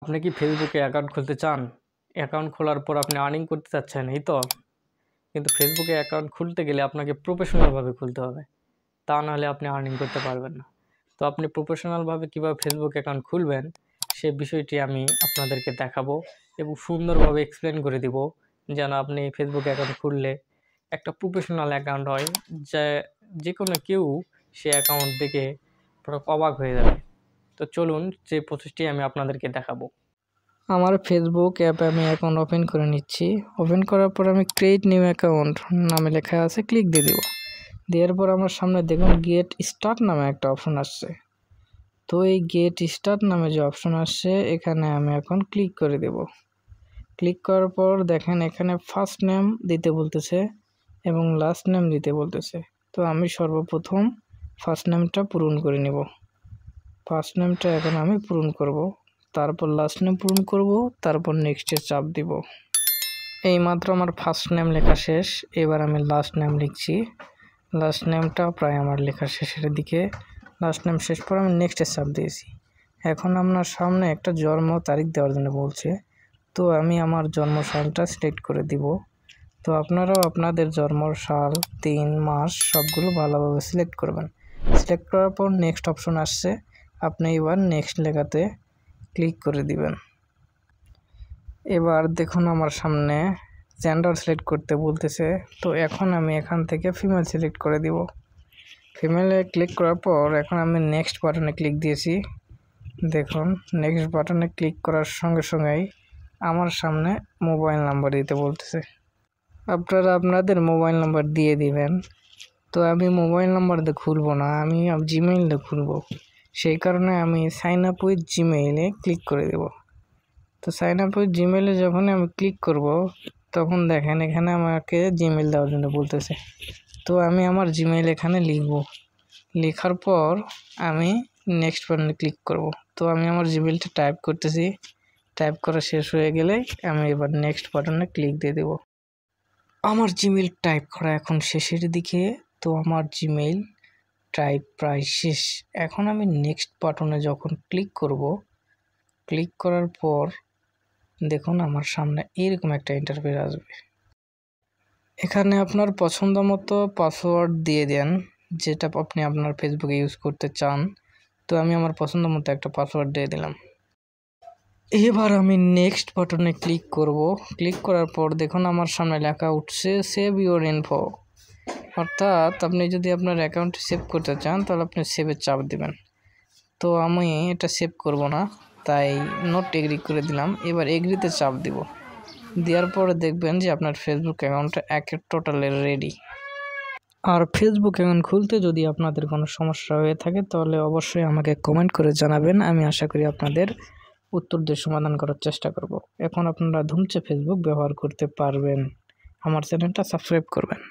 আপনি কি ফেসবুকে অ্যাকাউন্ট খুলতে চান? অ্যাকাউন্ট খোলার পর আপনি আর্নিং করতে চাচ্ছেন, এই তো? কিন্তু ফেসবুকে অ্যাকাউন্ট খুলতে গেলে আপনাকে প্রফেশনালভাবে খুলতে হবে। তা নাহলে আপনি আর্নিং করতে পারবেন না। তো আপনি প্রফেশনালভাবে কীভাবে ফেসবুক অ্যাকাউন্ট খুলবেন, সে বিষয়টি আমি আপনাদেরকে দেখাবো এবং সুন্দরভাবে এক্সপ্লেন করে দিব, যেন আপনি ফেসবুক অ্যাকাউন্ট খুললে একটা প্রফেশনাল অ্যাকাউন্ট হয়, যে কোনো কেউ সে অ্যাকাউন্ট দেখে পুরো অবাক হয়ে যাবে। তো চলুন যে প্রসেসটি আমি আপনাদেরকে দেখাবো। আমার ফেসবুক অ্যাপে আমি অ্যাকাউন্ট ওপেন করে নিচ্ছি। ওপেন করার পর আমি ক্রিয়েট নিউ অ্যাকাউন্ট নামে লেখা আছে, ক্লিক দিয়ে দেব। দেওয়ার পর আমার সামনে দেখুন গেট স্টার্ট নামে একটা অপশন আসছে। তো এই গেট স্টার্ট নামে যে অপশন আসছে, এখানে আমি এখন ক্লিক করে দেব। ক্লিক করার পর দেখেন এখানে ফার্স্ট নেম দিতে বলতেছে এবং লাস্ট নেম দিতে বলতেছে। তো আমি সর্বপ্রথম ফার্স্ট নেমটা পূরণ করে নেব। ফার্স্ট নেমটা এখন আমি পূরণ করব, তারপর লাস্ট নেম পূরণ করব, তারপর নেক্সটে চাপ দিব। এইমাত্র আমার ফার্স্ট নেম লেখা শেষ, এবার আমি লাস্ট নেম লিখছি। লাস্ট নেমটা প্রায় আমার লেখা শেষের দিকে। লাস্ট নেম শেষ পর আমি নেক্সটে চাপ দিয়েছি। এখন আপনার সামনে একটা জন্ম তারিখ দেওয়ার জন্য বলছে, তো আমি আমার জন্ম সালটা সিলেক্ট করে দিব। তো আপনারাও আপনাদের জন্ম সাল, দিন, মাস সবগুলো ভালোভাবে সিলেক্ট করবেন। সিলেক্ট করার পর নেক্সট অপশন আসছে, আপনি এবার নেক্সট লেখাতে ক্লিক করে দিবেন। এবার দেখুন আমার সামনে জেন্ডার সিলেক্ট করতে বলতেছে, তো এখন আমি এখান থেকে ফিমেল সিলেক্ট করে দিব। ফিমেলে ক্লিক করার পর এখন আমি নেক্সট বাটনে ক্লিক দিয়েছি। দেখুন নেক্সট বাটনে ক্লিক করার সঙ্গে সঙ্গেই আমার সামনে মোবাইল নাম্বার দিতে বলতেছে। আপনারা আপনাদের মোবাইল নাম্বার দিয়ে দিবেন। তো আমি মোবাইল নাম্বার দিয়ে খুলবো না, আমি জিমেইল দিয়ে খুলবো। সেই কারণে আমি সাইন আপ উইথ জিমেইলে ক্লিক করে দেব। তো সাইন আপ উইথ জিমেইলে যখন আমি ক্লিক করব, তখন দেখেন এখানে আমাকে জিমেইল দেওয়ার জন্য বলতেছে। তো আমি আমার জিমেইল এখানে লিখব। লেখার পর আমি নেক্সট বাটনে ক্লিক করব। তো আমি আমার জিমেইলটা টাইপ করতেছি। টাইপ করা শেষ হয়ে গেলে আমি এবার নেক্সট বাটনে ক্লিক দিয়ে দেব। আমার জিমেইল টাইপ করা এখন শেষের দিকে। তো আমার জিমেইল টাইপ প্রায় শেষ। এখন আমি নেক্সট বাটনে যখন ক্লিক করব, ক্লিক করার পর দেখুন আমার সামনে এরকম একটা ইন্টারফেস আসবে। এখানে আপনার পছন্দ মতো পাসওয়ার্ড দিয়ে দেন, যেটা আপনি আপনার ফেসবুকে ইউজ করতে চান। তো আমি আমার পছন্দ মতো একটা পাসওয়ার্ড দিয়ে দিলাম। এবার আমি নেক্সট বাটনে ক্লিক করব। ক্লিক করার পর দেখুন আমার সামনে লেখা উঠছে সেভ ইউর ইনফো, অর্থাৎ আপনি যদি আপনার অ্যাকাউন্টে সেভ করতে চান তাহলে আপনি সেভে চাপ দিবেন। তো আমি এটা সেভ করব না, তাই নট এগ্রি করে দিলাম। এবার এগ্রিতে চাপ দিব। দেওয়ার পরে দেখবেন যে আপনার ফেসবুক অ্যাকাউন্টটা টোটালি রেডি। আর ফেসবুক অ্যাকাউন্ট খুলতে যদি আপনাদের কোনো সমস্যা হয়ে থাকে তাহলে অবশ্যই আমাকে কমেন্ট করে জানাবেন। আমি আশা করি আপনাদের উত্তর দিয়ে সমাধান করার চেষ্টা করব। এখন আপনারা ধুমচে ফেসবুক ব্যবহার করতে পারবেন। আমার চ্যানেলটা সাবস্ক্রাইব করবেন।